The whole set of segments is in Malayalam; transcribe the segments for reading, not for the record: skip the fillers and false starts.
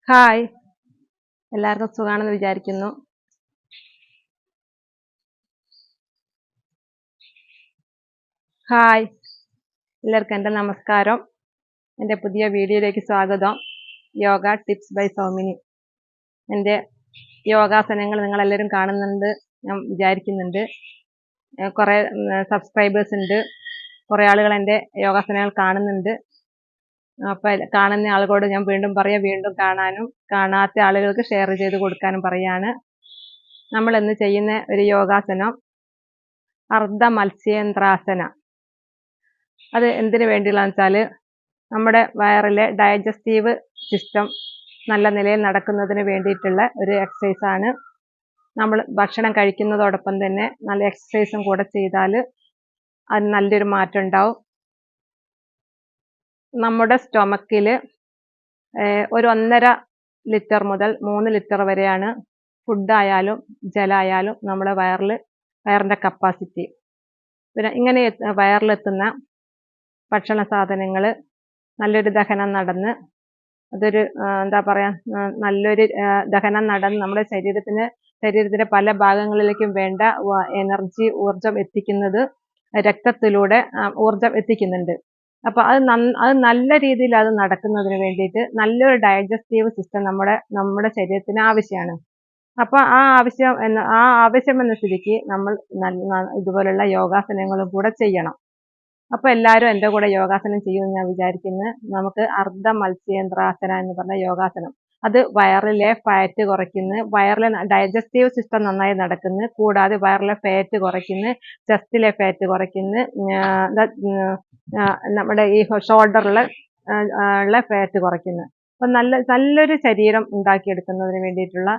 ഹായ്, എല്ലാവർക്കും സുഖാണെന്ന് വിചാരിക്കുന്നു. ഹായ്, എല്ലാവർക്കും എൻ്റെ നമസ്കാരം. എൻ്റെ പുതിയ വീഡിയോയിലേക്ക് സ്വാഗതം. Yoga tips by Saumini. എൻ്റെ യോഗാസനങ്ങൾ നിങ്ങളെല്ലാവരും കാണുന്നുണ്ട് ഞാൻ വിചാരിക്കുന്നുണ്ട്. കുറേ സബ്സ്ക്രൈബേഴ്സ് ഉണ്ട്, കുറേ ആളുകൾ എൻ്റെ യോഗാസനങ്ങൾ കാണുന്നുണ്ട്. അപ്പം കാണുന്ന ആളുകളോട് ഞാൻ വീണ്ടും വീണ്ടും കാണാനും കാണാത്ത ആളുകൾക്ക് ഷെയർ ചെയ്ത് കൊടുക്കാനും പറയാണ്. നമ്മൾ ഇന്ന് ചെയ്യുന്ന ഒരു യോഗാസനം അർദ്ധ മത്സ്യേന്ദ്രാസന. അത് എന്തിനു വേണ്ടിയുള്ളതെന്ന് വെച്ചാൽ നമ്മുടെ വയറിലെ ഡൈജസ്റ്റീവ് സിസ്റ്റം നല്ല നിലയിൽ നടക്കുന്നതിന് വേണ്ടിയിട്ടുള്ള ഒരു എക്സസൈസാണ്. നമ്മൾ ഭക്ഷണം കഴിക്കുന്നതോടൊപ്പം തന്നെ നല്ല എക്സസൈസും കൂടെ ചെയ്താൽ അത് നല്ലൊരു മാറ്റം ഉണ്ടാവും. നമ്മുടെ സ്റ്റൊമക്കിൽ ഒരു 1.5 ലിറ്റർ മുതൽ 3 ലിറ്റർ വരെയാണ് ഫുഡായാലും ജലമായാലും നമ്മുടെ വയറിൻ്റെ കപ്പാസിറ്റി. പിന്നെ ഇങ്ങനെ വയറിലെത്തുന്ന ഭക്ഷണ സാധനങ്ങൾ നല്ലൊരു ദഹനം നടന്ന് അതൊരു നല്ലൊരു ദഹനം നടന്ന് നമ്മുടെ ശരീരത്തിൻ്റെ പല ഭാഗങ്ങളിലേക്കും വേണ്ട ഊർജം എത്തിക്കുന്നത് രക്തത്തിലൂടെ ഊർജം എത്തിക്കുന്നുണ്ട്. അപ്പോൾ അത് നല്ല രീതിയിൽ അത് നടക്കുന്നതിന് വേണ്ടിയിട്ട് നല്ലൊരു ഡൈജസ്റ്റീവ് സിസ്റ്റം നമ്മുടെ ശരീരത്തിന് ആവശ്യമാണ്. അപ്പോൾ ആ ആവശ്യം എന്ന സ്ഥിതിക്ക് നമ്മൾ ഇതുപോലുള്ള യോഗാസനങ്ങളും കൂടെ ചെയ്യണം. അപ്പോൾ എല്ലാവരും എൻ്റെ കൂടെ യോഗാസനം ചെയ്യുമെന്ന് ഞാൻ വിചാരിക്കുന്നു. നമുക്ക് അർദ്ധ മത്സ്യേന്ദ്രാസന എന്ന് പറഞ്ഞ യോഗാസനം. അത് വയറിലെ ഫാറ്റ് കുറയ്ക്കുന്നു, വയറിലെ ഡൈജസ്റ്റീവ് സിസ്റ്റം നന്നായി നടക്കുന്നു, കൂടാതെ വയറിലെ ഫാറ്റ് കുറയ്ക്കുന്നു, ചെസ്റ്റിലെ ഫാറ്റ് കുറയ്ക്കുന്നു, നമ്മുടെ ഈ ഷോൾഡറിലെ ഫാറ്റ് കുറയ്ക്കുന്നു. അപ്പം നല്ലൊരു ശരീരം ഉണ്ടാക്കിയെടുക്കുന്നതിന് വേണ്ടിയിട്ടുള്ള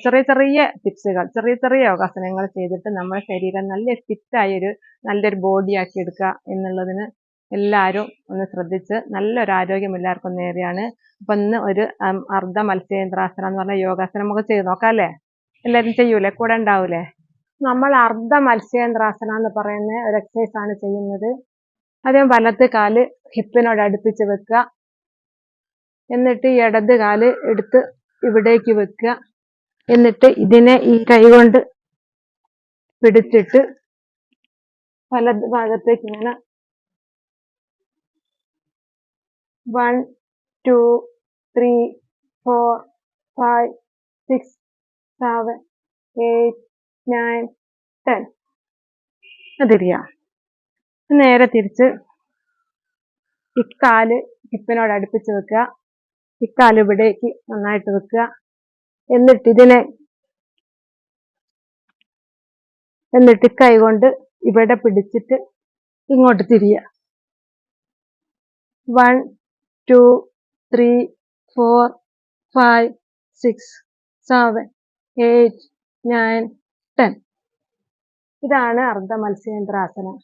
ചെറിയ ചെറിയ ടിപ്സുകൾ, ചെറിയ യോഗാസനങ്ങൾ ചെയ്തിട്ട് നമ്മുടെ ശരീരം നല്ല ഫിറ്റായൊരു നല്ലൊരു ബോഡി ആക്കി എടുക്കുക എന്നുള്ളതിന് എല്ലാവരും ഒന്ന് ശ്രദ്ധിച്ച് നല്ലൊരു ആരോഗ്യം എല്ലാവർക്കും നേരെയാണ്. അപ്പം ഇന്ന് ഒരു അർദ്ധ മത്സ്യേന്ദ്രാസനം എന്ന് പറഞ്ഞ യോഗാസനം നമുക്ക് ചെയ്ത് നോക്കാം അല്ലേ? എല്ലാവരും ചെയ്യൂലേ? കൂടെ ഉണ്ടാവൂലേ? നമ്മൾ അർദ്ധ മത്സ്യേന്ദ്രാസനം എന്ന് പറയുന്ന ഒരു എക്സസൈസാണ് ചെയ്യുന്നത്. ആദ്യം വലത്ത് കാല് ഹിപ്പിനോട് അടുപ്പിച്ച് വെക്കുക. എന്നിട്ട് ഇടത് കാല് എടുത്ത് ഇവിടേക്ക് വെക്കുക. എന്നിട്ട് ഇതിനെ ഈ കൈ കൊണ്ട് പിടിച്ചിട്ട് വലത് ഭാഗത്തേക്ക് ഇങ്ങനെ 1 2 3 4 5 6 7 8 9 10 അതിരിക്കുക. നേരെ തിരിച്ച് ഇക്കാല് ഹിപ്പിനോട് അടുപ്പിച്ച് വെക്കുക. ഇക്കാല് ഇവിടേക്ക് നന്നായിട്ട് വെക്കുക. എന്നിട്ട് കൈ കൊണ്ട് ഇവിടെ പിടിച്ചിട്ട് ഇങ്ങോട്ട് തിരിയുക. 1 2 3 4 5 6 7 8 9 10. ഇതാണ് അർദ്ധ മത്സ്യേന്ദ്രാസനം.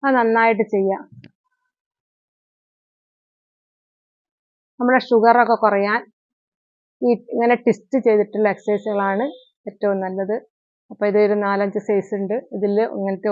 അത് നന്നായിട്ട് ചെയ്യാം. നമ്മുടെ ഷുഗറൊക്കെ കുറയാൻ ഇങ്ങനെ ട്വിസ്റ്റ് ചെയ്തിട്ടുള്ള എക്സസൈസുകളാണ് ഏറ്റവും നല്ലത്. അപ്പോൾ ഇതൊരു 4-5 സൈസ് ഉണ്ട്. ഇതിൽ ഇങ്ങനത്തെ